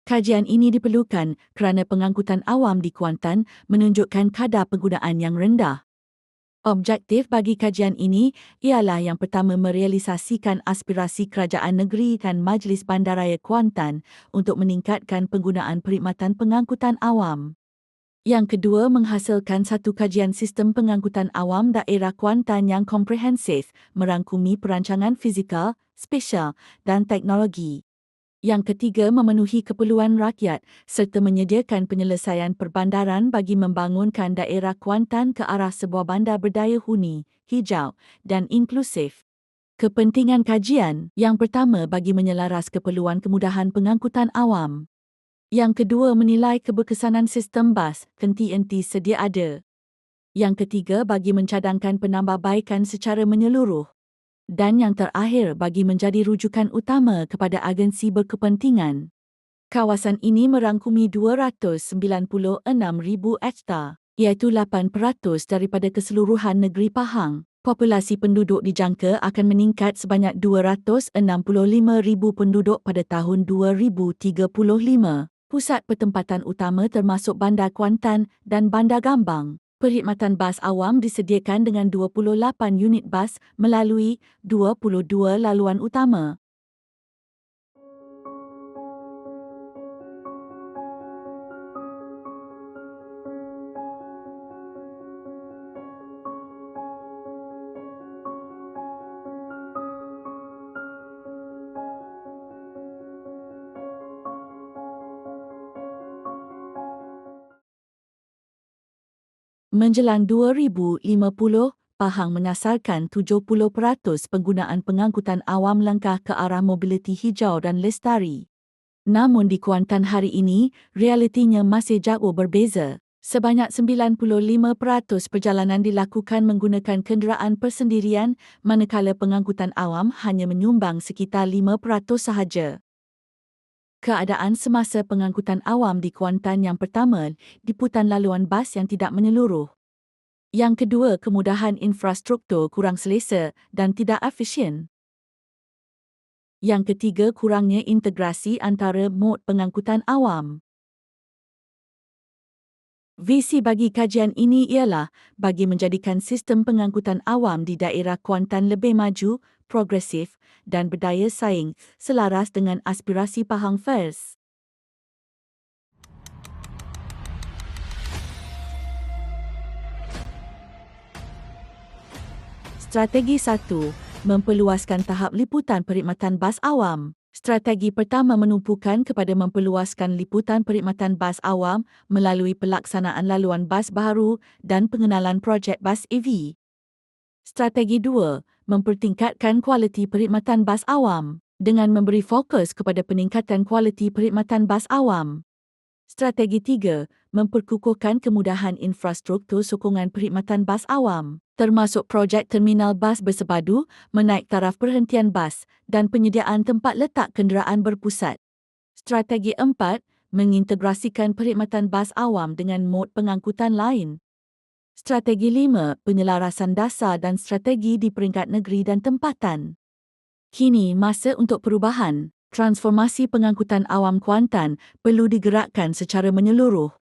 Kajian ini diperlukan kerana pengangkutan awam di Kuantan menunjukkan kadar penggunaan yang rendah. Objektif bagi kajian ini ialah yang pertama merealisasikan aspirasi kerajaan negeri dan Majlis Bandaraya Kuantan untuk meningkatkan penggunaan perkhidmatan pengangkutan awam. Yang kedua, menghasilkan satu kajian sistem pengangkutan awam daerah Kuantan yang komprehensif, merangkumi perancangan fizikal, spesial dan teknologi. Yang ketiga, memenuhi keperluan rakyat serta menyediakan penyelesaian perbandaran bagi membangunkan daerah Kuantan ke arah sebuah bandar berdaya huni, hijau dan inklusif. Kepentingan kajian, yang pertama bagi menyelaras keperluan kemudahan pengangkutan awam. Yang kedua, menilai keberkesanan sistem bas TNT sedia ada. Yang ketiga, bagi mencadangkan penambahbaikan secara menyeluruh. Dan yang terakhir, bagi menjadi rujukan utama kepada agensi berkepentingan. Kawasan ini merangkumi 296,000 hektar, iaitu 8% daripada keseluruhan negeri Pahang. Populasi penduduk dijangka akan meningkat sebanyak 265,000 penduduk pada tahun 2035. Pusat pertempatan utama termasuk Bandar Kuantan dan Bandar Gambang. Perkhidmatan bas awam disediakan dengan 28 unit bas melalui 22 laluan utama. Menjelang 2050, Pahang mengasarkan 70% penggunaan pengangkutan awam langkah ke arah mobiliti hijau dan lestari. Namun di Kuantan hari ini, realitinya masih jauh berbeza. Sebanyak 95% perjalanan dilakukan menggunakan kenderaan persendirian, manakala pengangkutan awam hanya menyumbang sekitar 5% sahaja. Keadaan semasa pengangkutan awam di Kuantan yang pertama, liputan laluan bas yang tidak menyeluruh. Yang kedua, kemudahan infrastruktur kurang selesa dan tidak efisien. Yang ketiga, kurangnya integrasi antara mod pengangkutan awam. Visi bagi kajian ini ialah bagi menjadikan sistem pengangkutan awam di daerah Kuantan lebih maju, progresif dan berdaya saing selaras dengan aspirasi Pahang First. Strategi 1. Memperluaskan tahap liputan perkhidmatan bas awam. Strategi pertama menumpukan kepada memperluaskan liputan perkhidmatan bas awam melalui pelaksanaan laluan bas baru dan pengenalan projek bas EV. Strategi 2. Mempertingkatkan kualiti perkhidmatan bas awam dengan memberi fokus kepada peningkatan kualiti perkhidmatan bas awam. Strategi 3. Memperkukuhkan kemudahan infrastruktur sokongan perkhidmatan bas awam, termasuk projek terminal bas bersepadu, menaik taraf perhentian bas dan penyediaan tempat letak kenderaan berpusat. Strategi 4. Mengintegrasikan perkhidmatan bas awam dengan mod pengangkutan lain. Strategi 5. Penyelarasan dasar dan strategi di peringkat negeri dan tempatan. Kini masa untuk perubahan. Transformasi pengangkutan awam Kuantan perlu digerakkan secara menyeluruh.